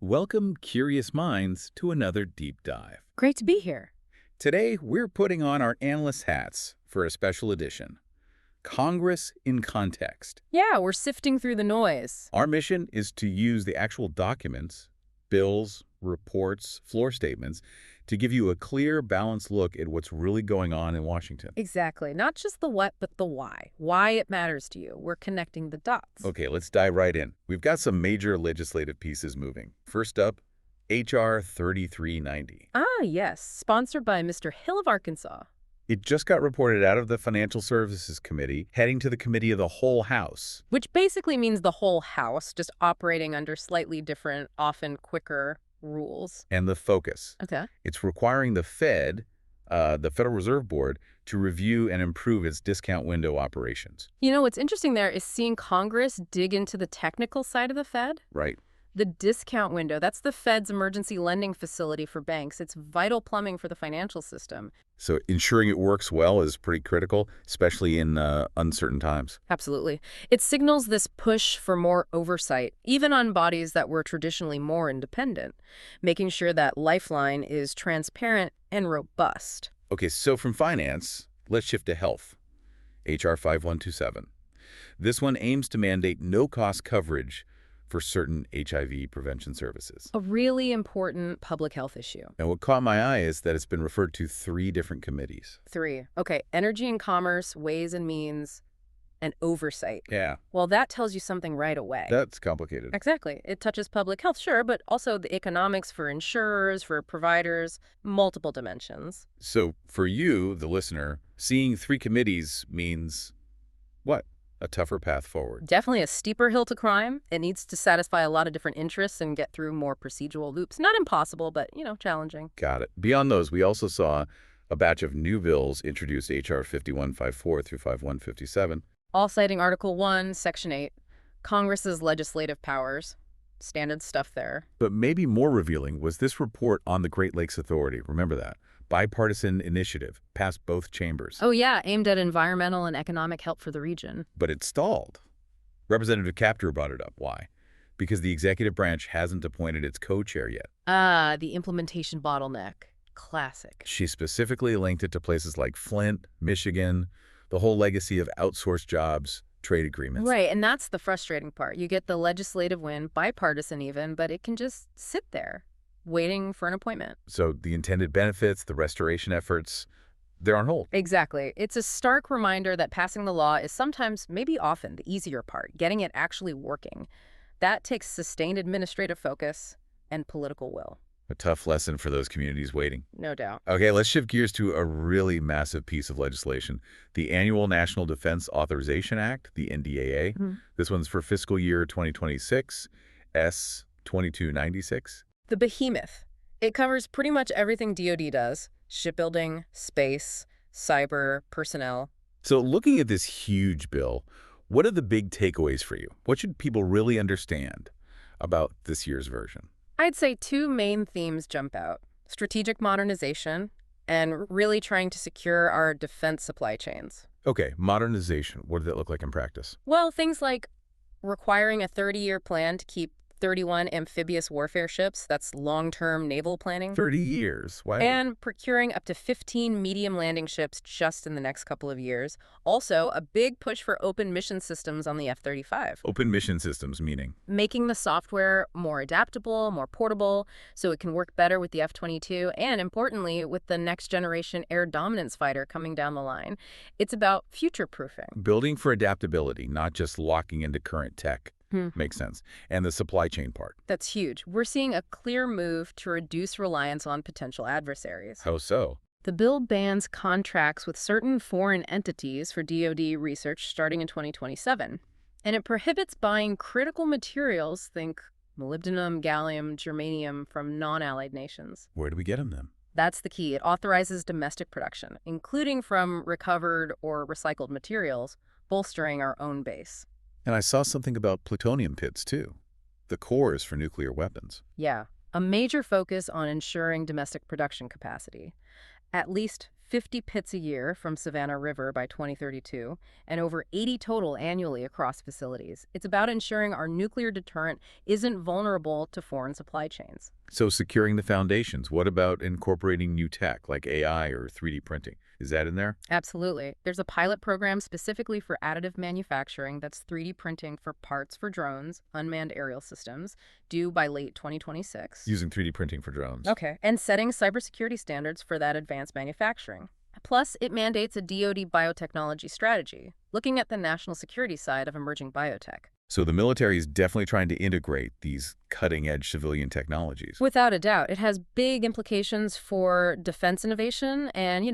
Welcome, curious minds, to another deep dive. Great to be here. Today, we're putting on our analyst hats for a special edition, Congress in Context. Yeah, we're sifting through the noise. Our mission is to use the actual documents, bills, reports, floor statements, to give you a clear, balanced look at what's really going on in Washington. Exactly. Not just the what, but the why. Why it matters to you. We're connecting the dots. Okay, let's dive right in. We've got some major legislative pieces moving. First up, H.R. 3390. Ah, yes. Sponsored by Mr. Hill of Arkansas. It just got reported out of the Financial Services Committee, heading to the Committee of the Whole House. Which basically means the whole House, just operating under slightly different, often quicker rules. And the focus. Okay. It's requiring the the Federal Reserve Board, to review and improve its discount window operations. You know, what's interesting there is seeing Congress dig into the technical side of the Fed. Right. The discount window, that's the Fed's emergency lending facility for banks. It's vital plumbing for the financial system. So ensuring it works well is pretty critical, especially in uncertain times. Absolutely. It signals this push for more oversight, even on bodies that were traditionally more independent, making sure that Lifeline is transparent and robust. Okay, so from finance, let's shift to health. H.R. 5127. This one aims to mandate no-cost coverage for certain HIV prevention services. A really important public health issue. And what caught my eye is that it's been referred to 3 different committees. 3. Okay, Energy and Commerce, Ways and Means, and Oversight. Yeah. Well, that tells you something right away. That's complicated. Exactly. It touches public health, sure, but also the economics for insurers, for providers, multiple dimensions. So for you, the listener, seeing 3 committees means what? A tougher path forward. Definitely a steeper hill to climb. It needs to satisfy a lot of different interests and get through more procedural loops. Not impossible, but, challenging. Got it. Beyond those, we also saw a batch of new bills introduced, H.R. 5154 through 5157. All citing Article 1, Section 8, Congress's legislative powers. Standard stuff there. But maybe more revealing was this report on the Great Lakes Authority. Remember that? Bipartisan initiative, passed both chambers. Oh, yeah, aimed at environmental and economic help for the region. But it stalled. Representative Capter brought it up. Why? Because the executive branch hasn't appointed its co-chair yet. Ah, the implementation bottleneck. Classic. She specifically linked it to places like Flint, Michigan, the whole legacy of outsourced jobs, trade agreements. Right, and that's the frustrating part. You get the legislative win, bipartisan even, but it can just sit there, waiting for an appointment. So the intended benefits, the restoration efforts, they're on hold. Exactly. It's a stark reminder that passing the law is sometimes, maybe often, the easier part, getting it actually working. That takes sustained administrative focus and political will. A tough lesson for those communities waiting. No doubt. Okay, let's shift gears to a really massive piece of legislation, the Annual National Defense Authorization Act, the NDAA. This one's for fiscal year 2026, S 2296. The behemoth. It covers pretty much everything DoD does: shipbuilding, space, cyber, personnel. So looking at this huge bill, what are the big takeaways for you? What should people really understand about this year's version? I'd say 2 main themes jump out: strategic modernization and really trying to secure our defense supply chains. Okay, modernization. What did that look like in practice? Well, things like requiring a 30-year plan to keep 31 amphibious warfare ships, that's long-term naval planning. 30 years. Wow. And procuring up to 15 medium landing ships just in the next couple of years. Also, a big push for open mission systems on the F-35. Open mission systems, meaning? Making the software more adaptable, more portable, so it can work better with the F-22, and importantly, with the next generation air dominance fighter coming down the line. It's about future-proofing. Building for adaptability, not just locking into current tech. Makes sense. And the supply chain part. That's huge. We're seeing a clear move to reduce reliance on potential adversaries. How so? The bill bans contracts with certain foreign entities for DoD research starting in 2027. And it prohibits buying critical materials, think molybdenum, gallium, germanium, from non-allied nations. Where do we get them then? That's the key. It authorizes domestic production, including from recovered or recycled materials, bolstering our own base. And I saw something about plutonium pits, too. The cores for nuclear weapons. Yeah, a major focus on ensuring domestic production capacity. At least 50 pits a year from Savannah River by 2032, and over 80 total annually across facilities. It's about ensuring our nuclear deterrent isn't vulnerable to foreign supply chains. So securing the foundations, what about incorporating new tech like AI or 3D printing? Is that in there? Absolutely. There's a pilot program specifically for additive manufacturing that's 3D printing for parts for drones, unmanned aerial systems, due by late 2026. Using 3D printing for drones. Okay, and setting cybersecurity standards for that advanced manufacturing. Plus, it mandates a DoD biotechnology strategy, looking at the national security side of emerging biotech. So the military is definitely trying to integrate these cutting-edge civilian technologies. Without a doubt, it has big implications for defense innovation and,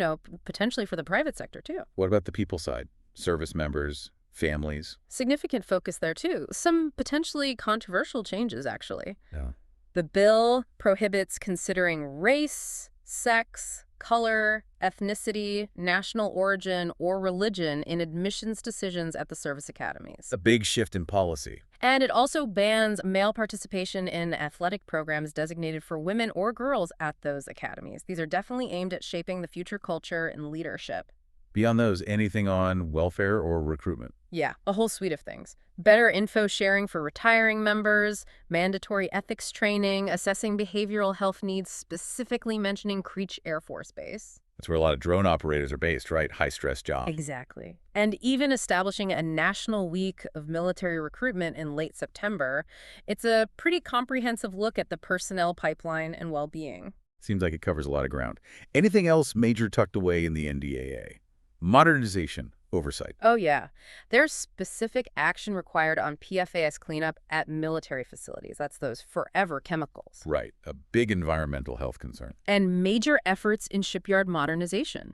potentially for the private sector, too. What about the people side? Service members, families? Significant focus there, too. Some potentially controversial changes, actually. Yeah. The bill prohibits considering race, sex, color, ethnicity, national origin, or religion in admissions decisions at the service academies. A big shift in policy. And it also bans male participation in athletic programs designated for women or girls at those academies. These are definitely aimed at shaping the future culture and leadership. Beyond those, anything on welfare or recruitment? Yeah, a whole suite of things. Better info sharing for retiring members, mandatory ethics training, assessing behavioral health needs, specifically mentioning Creech Air Force Base. That's where a lot of drone operators are based, right? High-stress job. Exactly. And even establishing a national week of military recruitment in late September. It's a pretty comprehensive look at the personnel pipeline and well-being. Seems like it covers a lot of ground. Anything else major tucked away in the NDAA? Modernization, oversight. Oh, yeah. There's specific action required on PFAS cleanup at military facilities. That's those forever chemicals. Right. A big environmental health concern. And major efforts in shipyard modernization.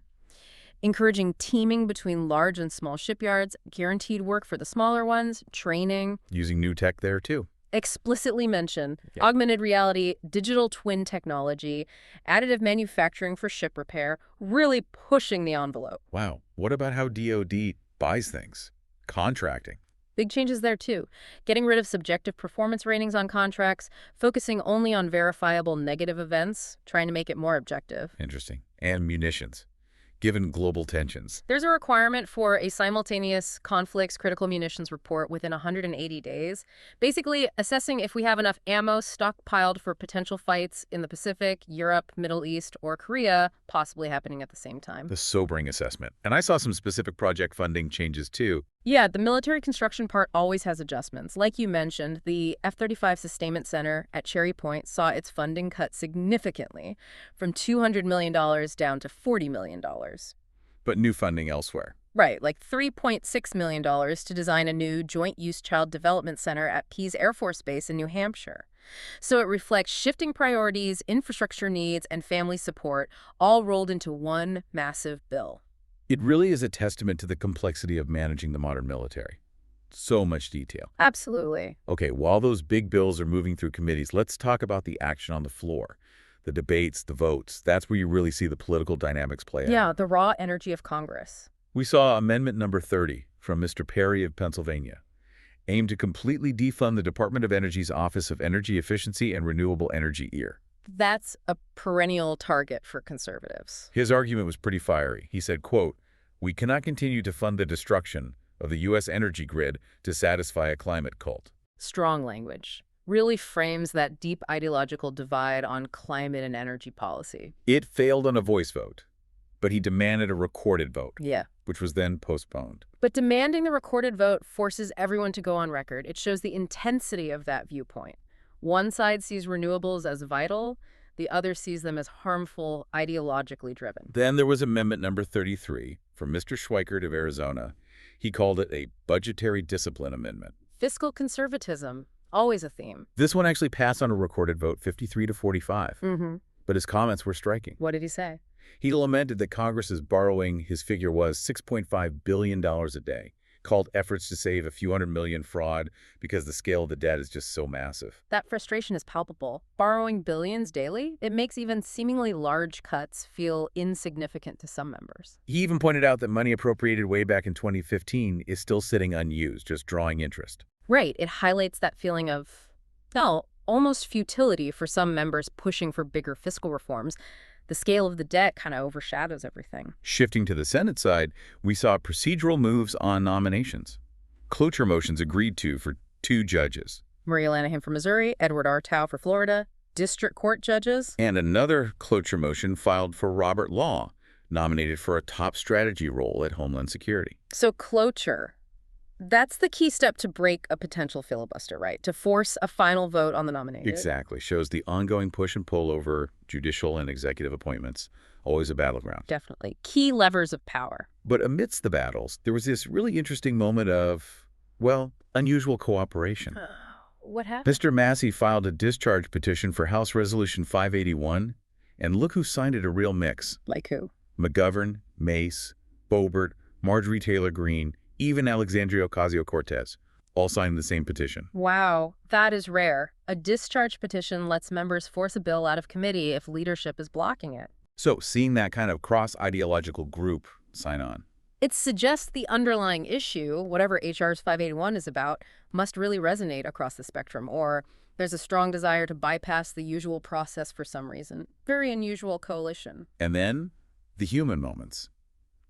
Encouraging teaming between large and small shipyards, guaranteed work for the smaller ones, training. Using new tech there, too. Explicitly mention augmented reality, digital twin technology, additive manufacturing for ship repair, really pushing the envelope. Wow. What about how DoD buys things? Contracting. Big changes there, too. Getting rid of subjective performance ratings on contracts, focusing only on verifiable negative events, trying to make it more objective. Interesting. And munitions. Given global tensions. There's a requirement for a simultaneous conflicts critical munitions report within 180 days, basically assessing if we have enough ammo stockpiled for potential fights in the Pacific, Europe, Middle East, or Korea, possibly happening at the same time. The sobering assessment. And I saw some specific project funding changes, too. Yeah, the military construction part always has adjustments. Like you mentioned, the F-35 Sustainment Center at Cherry Point saw its funding cut significantly, from $200 million down to $40 million. But new funding elsewhere. Right, like $3.6 million to design a new Joint-Use Child Development Center at Pease Air Force Base in New Hampshire. So it reflects shifting priorities, infrastructure needs, and family support, all rolled into one massive bill. It really is a testament to the complexity of managing the modern military. So much detail. Absolutely. Okay, while those big bills are moving through committees, let's talk about the action on the floor. The debates, the votes. That's where you really see the political dynamics play out. Yeah, the raw energy of Congress. We saw Amendment number 30 from Mr. Perry of Pennsylvania, aimed to completely defund the Department of Energy's Office of Energy Efficiency and Renewable Energy EAR. That's a perennial target for conservatives. His argument was pretty fiery. He said, quote, "We cannot continue to fund the destruction of the U.S. energy grid to satisfy a climate cult." Strong language. Really frames that deep ideological divide on climate and energy policy. It failed on a voice vote, but he demanded a recorded vote, Yeah. which was then postponed. But demanding the recorded vote forces everyone to go on record. It shows the intensity of that viewpoint. One side sees renewables as vital, the other sees them as harmful, ideologically driven. Then there was Amendment number 33 from Mr. Schweikert of Arizona. He called it a budgetary discipline amendment. Fiscal conservatism, always a theme. This one actually passed on a recorded vote 53 to 45. But his comments were striking. What did he say? He lamented that Congress is borrowing, his figure was $6.5 billion a day, called efforts to save a few hundred million fraud because the scale of the debt is just so massive. That frustration is palpable. Borrowing billions daily, it makes even seemingly large cuts feel insignificant to some members. He even pointed out that money appropriated way back in 2015 is still sitting unused, just drawing interest. Right, it highlights that feeling of, almost futility for some members pushing for bigger fiscal reforms. The scale of the debt kind of overshadows everything. Shifting to the Senate side, we saw procedural moves on nominations. Cloture motions agreed to for 2 judges. Maria Lanahan for Missouri, Edward R. Tao for Florida, district court judges. And another cloture motion filed for Robert Law, nominated for a top strategy role at Homeland Security. So cloture, that's the key step to break a potential filibuster, right? To force a final vote on the nominated. Exactly. Shows the ongoing push and pull over judicial and executive appointments. Always a battleground. Definitely. Key levers of power. But amidst the battles, there was this really interesting moment of, well, unusual cooperation. What happened? Mr. Massey filed a discharge petition for House Resolution 581, and look who signed it, a real mix. Like who? McGovern, Mace, Boebert, Marjorie Taylor Greene, even Alexandria Ocasio-Cortez, all signed the same petition. Wow, that is rare. A discharge petition lets members force a bill out of committee if leadership is blocking it. So seeing that kind of cross-ideological group sign on. It suggests the underlying issue, whatever HR's 581 is about, must really resonate across the spectrum, or there's a strong desire to bypass the usual process for some reason. Very unusual coalition. And then, the human moments.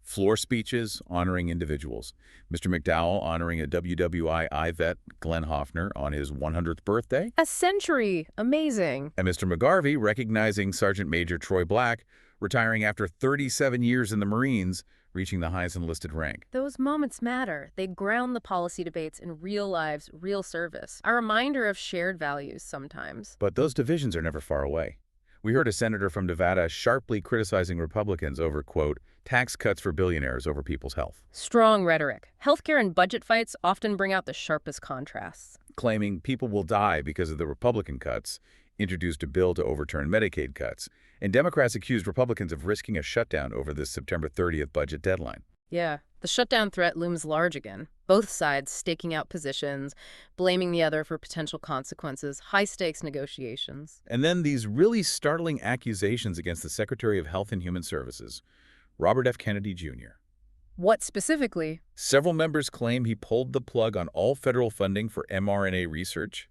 Floor speeches honoring individuals. Mr. McDowell honoring a WWI vet, Glenn Hoffner, on his 100th birthday. A century! Amazing. And Mr. McGarvey recognizing Sergeant Major Troy Black, retiring after 37 years in the Marines, reaching the highest enlisted rank. Those moments matter. They ground the policy debates in real lives, real service. A reminder of shared values sometimes. But those divisions are never far away. We heard a senator from Nevada sharply criticizing Republicans over, quote, tax cuts for billionaires over people's health. Strong rhetoric. Healthcare and budget fights often bring out the sharpest contrasts. Claiming people will die because of the Republican cuts, introduced a bill to overturn Medicaid cuts, and Democrats accused Republicans of risking a shutdown over this September 30th budget deadline. Yeah, the shutdown threat looms large again. Both sides staking out positions, blaming the other for potential consequences, high-stakes negotiations. And then these really startling accusations against the Secretary of Health and Human Services, Robert F. Kennedy, Jr. What specifically? Several members claim he pulled the plug on all federal funding for mRNA research,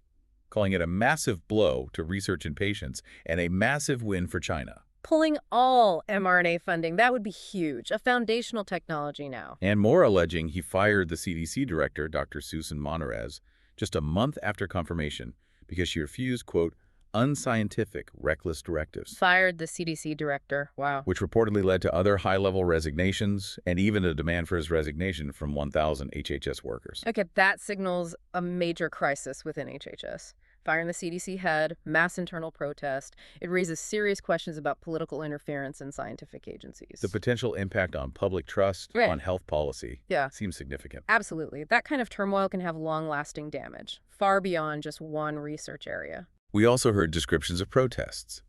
calling it a massive blow to research in patients and a massive win for China. Pulling all mRNA funding, that would be huge, a foundational technology now. And more alleging he fired the CDC director, Dr. Susan Monterez, just a month after confirmation because she refused, quote, unscientific, reckless directives. Fired the CDC director, wow. Which reportedly led to other high-level resignations and even a demand for his resignation from 1,000 HHS workers. Okay, that signals a major crisis within HHS. Firing the CDC head, mass internal protest. It raises serious questions about political interference in scientific agencies. The potential impact on public trust, on health policy, seems significant. Absolutely. That kind of turmoil can have long-lasting damage, far beyond just one research area. We also heard descriptions of protests.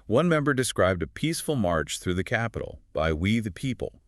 One member described a peaceful march through the Capitol by We the People.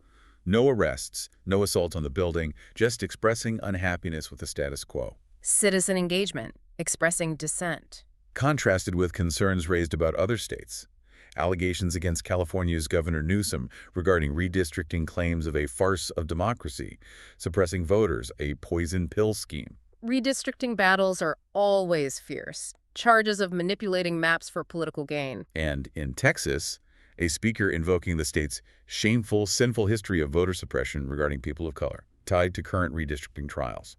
No arrests, no assault on the building, just expressing unhappiness with the status quo. Citizen engagement, expressing dissent. Contrasted with concerns raised about other states. Allegations against California's Governor Newsom regarding redistricting claims of a farce of democracy, suppressing voters, a poison pill scheme. Redistricting battles are always fierce. Charges of manipulating maps for political gain. And in Texas, a speaker invoking the state's shameful, sinful history of voter suppression regarding people of color, tied to current redistricting trials.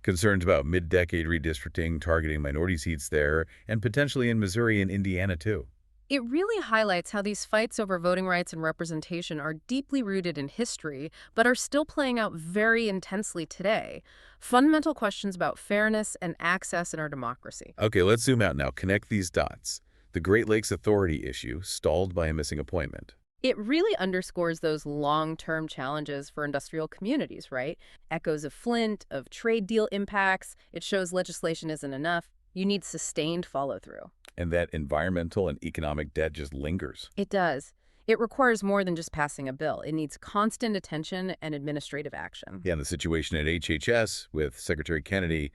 Concerns about mid-decade redistricting, targeting minority seats there, and potentially in Missouri and Indiana, too. It really highlights how these fights over voting rights and representation are deeply rooted in history, but are still playing out very intensely today. Fundamental questions about fairness and access in our democracy. Okay, let's zoom out now. Connect these dots. The Great Lakes Authority issue, stalled by a missing appointment. It really underscores those long-term challenges for industrial communities, right? Echoes of Flint, of trade deal impacts. It shows legislation isn't enough. You need sustained follow-through. And that environmental and economic debt just lingers. It does. It requires more than just passing a bill. It needs constant attention and administrative action. Yeah, and the situation at HHS with Secretary Kennedy,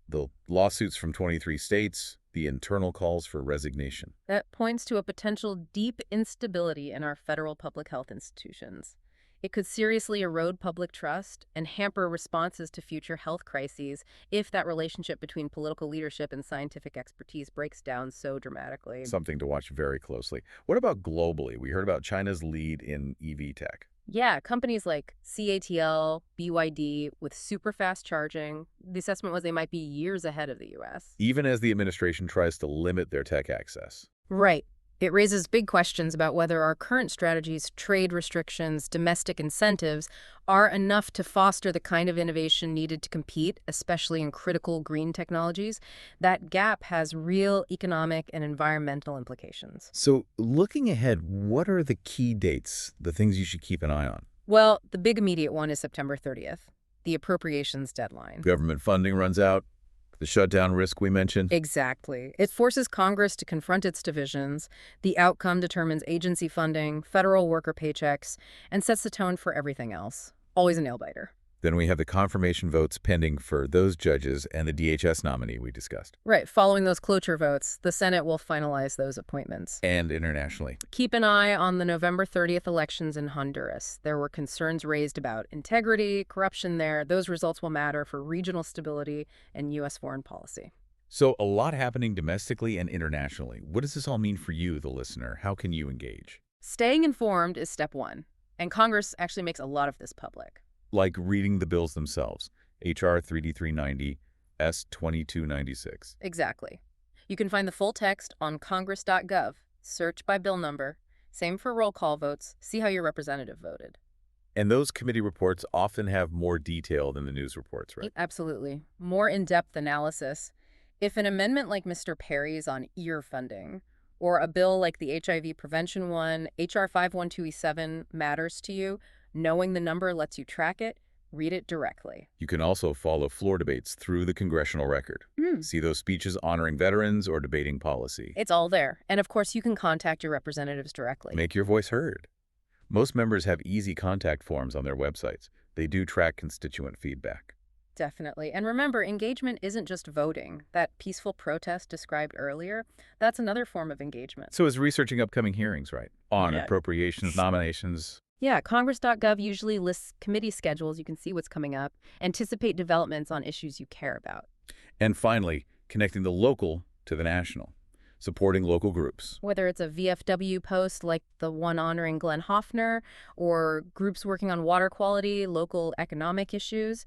the lawsuits from 23 states, the internal calls for resignation. That points to a potential deep instability in our federal public health institutions. It could seriously erode public trust and hamper responses to future health crises if that relationship between political leadership and scientific expertise breaks down so dramatically. Something to watch very closely. What about globally? We heard about China's lead in EV tech. Yeah, companies like CATL, BYD, with super fast charging, the assessment was they might be years ahead of the US. Even as the administration tries to limit their tech access. Right. It raises big questions about whether our current strategies, trade restrictions, domestic incentives, are enough to foster the kind of innovation needed to compete, especially in critical green technologies. That gap has real economic and environmental implications. So looking ahead, what are the key dates, the things you should keep an eye on? Well, the big immediate one is September 30th, the appropriations deadline. Government funding runs out, the shutdown risk we mentioned. Exactly. It forces Congress to confront its divisions. The outcome determines agency funding, federal worker paychecks, and sets the tone for everything else. Always a nail-biter. Then we have the confirmation votes pending for those judges and the DHS nominee we discussed. Right. Following those cloture votes, the Senate will finalize those appointments. And internationally. Keep an eye on the November 30th elections in Honduras. There were concerns raised about integrity, corruption there. Those results will matter for regional stability and U.S. foreign policy. So a lot happening domestically and internationally. What does this all mean for you, the listener? How can you engage? Staying informed is step one, and Congress actually makes a lot of this public. Like reading the bills themselves. H.R. 3D390, S. 2296. Exactly. You can find the full text on congress.gov. Search by bill number. Same for roll call votes. See how your representative voted. And those committee reports often have more detail than the news reports, right? Absolutely. More in-depth analysis. If an amendment like Mr. Perry's on ear funding, or a bill like the HIV prevention one, H.R. 512E7, matters to you, knowing the number lets you track it, read it directly. You can also follow floor debates through the Congressional Record. See those speeches honoring veterans or debating policy. It's all there. And of course, you can contact your representatives directly. Make your voice heard. Most members have easy contact forms on their websites. They do track constituent feedback. Definitely. And remember, engagement isn't just voting. That peaceful protest described earlier, that's another form of engagement. So is researching upcoming hearings, right? On Yeah. appropriations, nominations. Yeah, Congress.gov usually lists committee schedules. You can see what's coming up. Anticipate developments on issues you care about. And finally, connecting the local to the national. Supporting local groups. Whether it's a VFW post like the one honoring Glenn Hoffner, or groups working on water quality, local economic issues,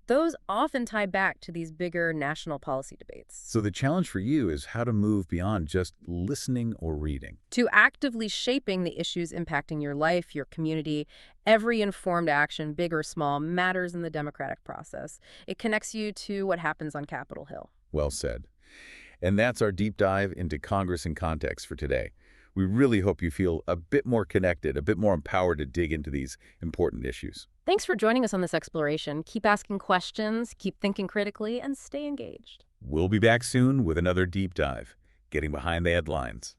those often tie back to these bigger national policy debates. So the challenge for you is how to move beyond just listening or reading. To actively shaping the issues impacting your life, your community. Every informed action, big or small, matters in the democratic process. It connects you to what happens on Capitol Hill. Well said. And that's our deep dive into Congress in context for today. We really hope you feel a bit more connected, a bit more empowered to dig into these important issues. Thanks for joining us on this exploration. Keep asking questions, keep thinking critically, and stay engaged. We'll be back soon with another deep dive, getting behind the headlines.